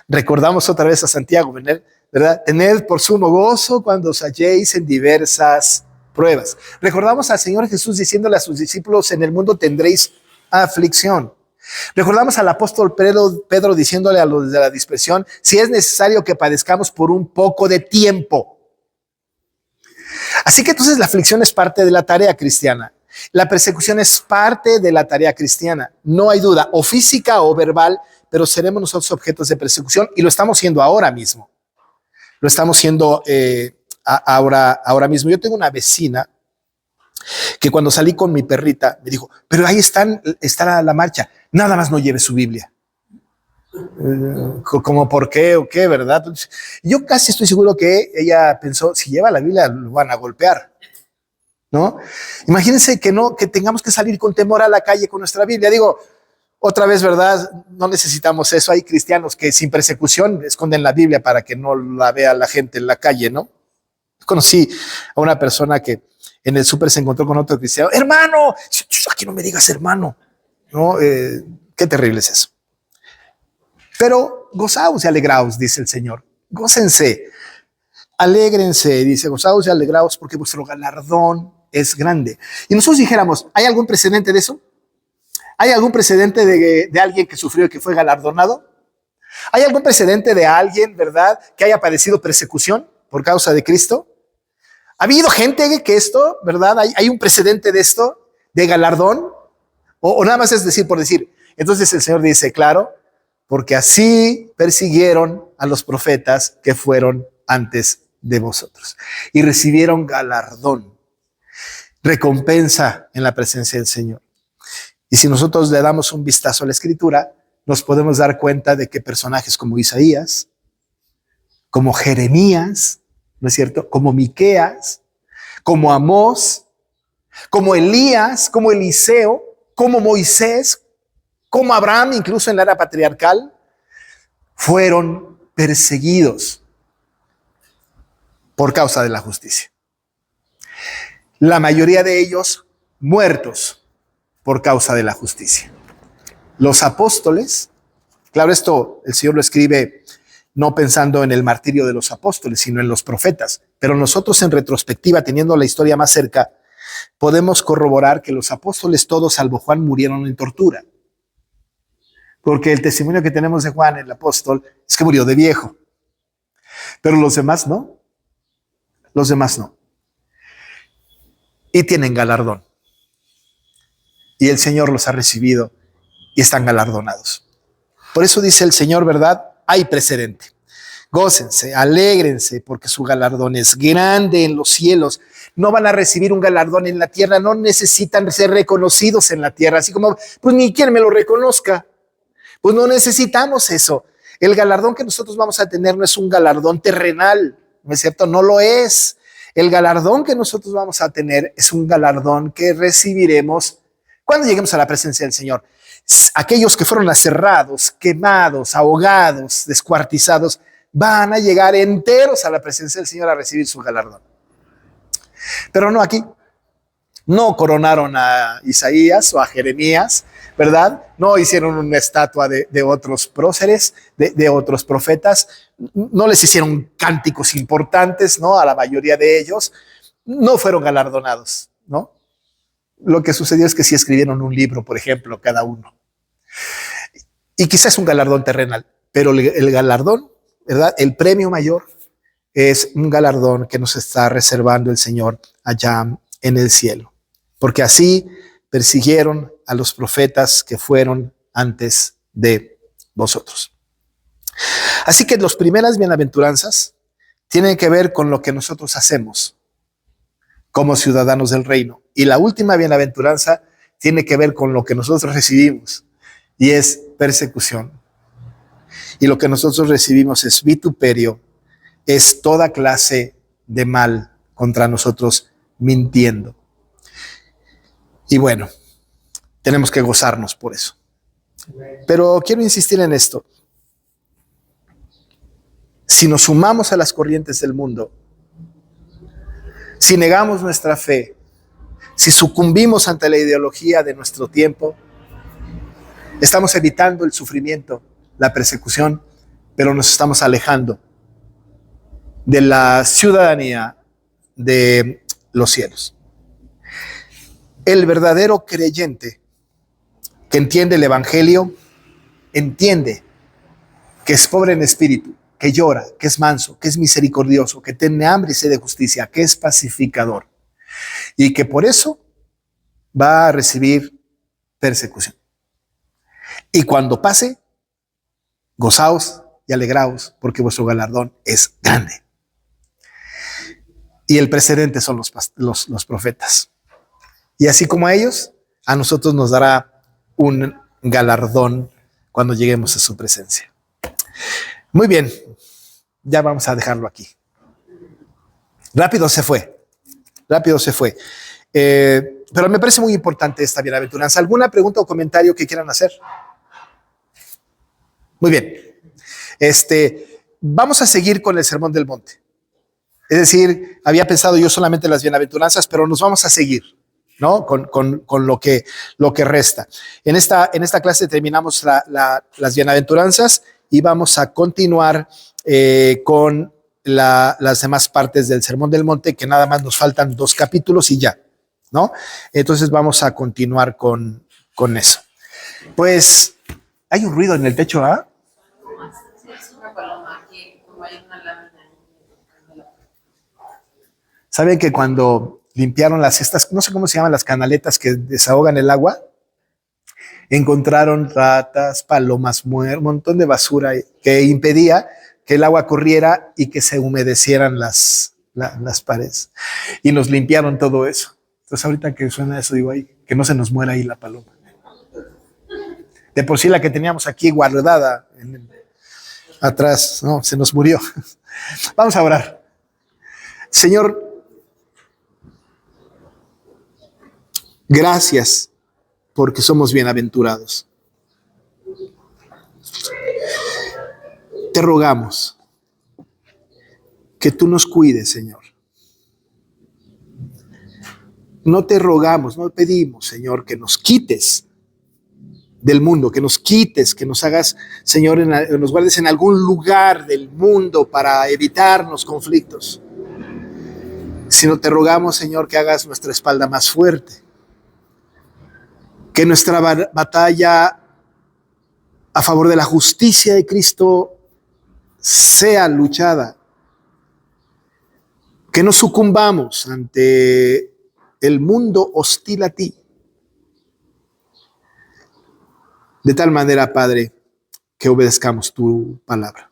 Recordamos otra vez a Santiago, ¿verdad? Tened por sumo gozo cuando os halléis en diversas pruebas. Recordamos al Señor Jesús diciéndole a sus discípulos, en el mundo tendréis aflicción. Recordamos al apóstol Pedro diciéndole a los de la dispersión, si es necesario que padezcamos por un poco de tiempo. Así que entonces la aflicción es parte de la tarea cristiana. La persecución es parte de la tarea cristiana. No hay duda, o física o verbal, pero seremos nosotros objetos de persecución, y lo estamos siendo ahora mismo. Lo estamos siendo ahora mismo. Yo tengo una vecina que cuando salí con mi perrita me dijo, pero ahí está la marcha, nada más no lleve su Biblia. Como por qué o qué, ¿verdad? Yo casi estoy seguro que ella pensó, si lleva la Biblia lo van a golpear, ¿no? Imagínense que no, que tengamos que salir con temor a la calle con nuestra Biblia. Digo, otra vez, ¿verdad? No necesitamos eso. Hay cristianos que sin persecución esconden la Biblia para que no la vea la gente en la calle, ¿no? Conocí a una persona que en el súper se encontró con otro cristiano. Hermano, aquí no me digas hermano, ¿no? Qué terrible es eso. Pero gozaos y alegraos, dice el Señor. Gócense, alégrense, dice, gozaos y alegraos porque vuestro galardón es grande. Y nosotros dijéramos, ¿hay algún precedente de eso? ¿Hay algún precedente de alguien que sufrió y que fue galardonado? ¿Hay algún precedente de alguien, verdad, que haya padecido persecución por causa de Cristo? ¿Ha habido gente que esto, verdad, hay un precedente de esto, de galardón? ¿O nada más es decir por decir? Entonces el Señor dice, claro, porque así persiguieron a los profetas que fueron antes de vosotros y recibieron galardón, recompensa en la presencia del Señor. Y si nosotros le damos un vistazo a la Escritura, nos podemos dar cuenta de que personajes como Isaías, como Jeremías, ¿no es cierto? Como Miqueas, como Amós, como Elías, como Eliseo, como Moisés, como Abraham, incluso en la era patriarcal, fueron perseguidos por causa de la justicia. La mayoría de ellos muertos por causa de la justicia. Los apóstoles, claro, esto el Señor lo escribe no pensando en el martirio de los apóstoles, sino en los profetas. Pero nosotros en retrospectiva, teniendo la historia más cerca, podemos corroborar que los apóstoles todos, salvo Juan, murieron en tortura. Porque el testimonio que tenemos de Juan, el apóstol, es que murió de viejo. Pero los demás no. Los demás no. Y tienen galardón. Y el Señor los ha recibido y están galardonados. Por eso dice el Señor, ¿verdad? Hay precedente. Gócense, alégrense, porque su galardón es grande en los cielos. No van a recibir un galardón en la tierra, no necesitan ser reconocidos en la tierra, así como, pues ni quien me lo reconozca. Pues no necesitamos eso. El galardón que nosotros vamos a tener no es un galardón terrenal, ¿no es cierto? No lo es. El galardón que nosotros vamos a tener es un galardón que recibiremos cuando lleguemos a la presencia del Señor. Aquellos que fueron aserrados, quemados, ahogados, descuartizados, van a llegar enteros a la presencia del Señor a recibir su galardón. Pero no aquí. No coronaron a Isaías o a Jeremías, ¿verdad? No hicieron una estatua de otros próceres, de otros profetas. No les hicieron cánticos importantes, ¿no? A la mayoría de ellos. No fueron galardonados, ¿no? Lo que sucedió es que sí escribieron un libro, por ejemplo, cada uno. Y quizás un galardón terrenal, pero el galardón, ¿verdad? El premio mayor es un galardón que nos está reservando el Señor allá en el cielo. Porque así persiguieron a los profetas que fueron antes de vosotros. Así que las primeras bienaventuranzas tienen que ver con lo que nosotros hacemos como ciudadanos del reino. Y la última bienaventuranza tiene que ver con lo que nosotros recibimos, y es persecución. Y lo que nosotros recibimos es vituperio, es toda clase de mal contra nosotros, mintiendo. Y bueno, tenemos que gozarnos por eso. Pero quiero insistir en esto. Si nos sumamos a las corrientes del mundo, si negamos nuestra fe, si sucumbimos ante la ideología de nuestro tiempo, estamos evitando el sufrimiento, la persecución, pero nos estamos alejando de la ciudadanía de los cielos. El verdadero creyente que entiende el evangelio, entiende que es pobre en espíritu, que llora, que es manso, que es misericordioso, que tiene hambre y sed de justicia, que es pacificador, y que por eso va a recibir persecución. Y cuando pase, gozaos y alegraos, porque vuestro galardón es grande. Y el precedente son los profetas. Y así como a ellos, a nosotros nos dará un galardón cuando lleguemos a su presencia. Muy bien, ya vamos a dejarlo aquí. Rápido se fue. Pero me parece muy importante esta bienaventuranza. ¿Alguna pregunta o comentario que quieran hacer? Muy bien. Vamos a seguir con el Sermón del Monte. Es decir, había pensado yo solamente en las bienaventuranzas, pero nos vamos a seguir, ¿no? Con lo que resta. En esta clase terminamos las bienaventuranzas y vamos a continuar con las demás partes del Sermón del Monte, que nada más nos faltan 2 capítulos y ya, ¿no? Entonces vamos a continuar con eso. Pues hay un ruido en el techo, ¿ah? Es una paloma aquí, como hay una lámina. ¿Saben que cuando limpiaron estas, no sé cómo se llaman, las canaletas que desahogan el agua, encontraron ratas, palomas muertas, un montón de basura que impedía que el agua corriera y que se humedecieran las paredes? Y nos limpiaron todo eso. Entonces ahorita que suena eso, digo, ay, que no se nos muera ahí la paloma. De por sí la que teníamos aquí guardada atrás, no, se nos murió. Vamos a orar. Señor, gracias porque somos bienaventurados. Te rogamos que tú nos cuides, Señor. No te rogamos, no pedimos, Señor, que nos quites del mundo, que nos quites, que nos hagas, Señor, nos guardes en algún lugar del mundo para evitarnos conflictos. Sino te rogamos, Señor, que hagas nuestra espalda más fuerte, que nuestra batalla a favor de la justicia de Cristo sea luchada, que no sucumbamos ante el mundo hostil a ti. De tal manera, Padre, que obedezcamos tu palabra.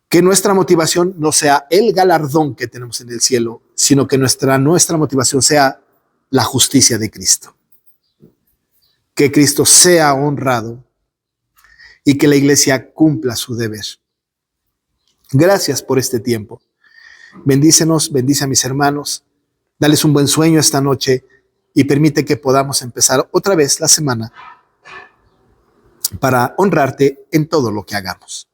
Que nuestra motivación no sea el galardón que tenemos en el cielo, sino que nuestra motivación sea la justicia de Cristo. Que Cristo sea honrado y que la iglesia cumpla su deber. Gracias por este tiempo. Bendícenos, bendice a mis hermanos, dales un buen sueño esta noche y permite que podamos empezar otra vez la semana para honrarte en todo lo que hagamos.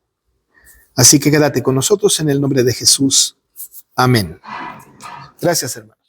Así que quédate con nosotros en el nombre de Jesús. Amén. Gracias, hermano.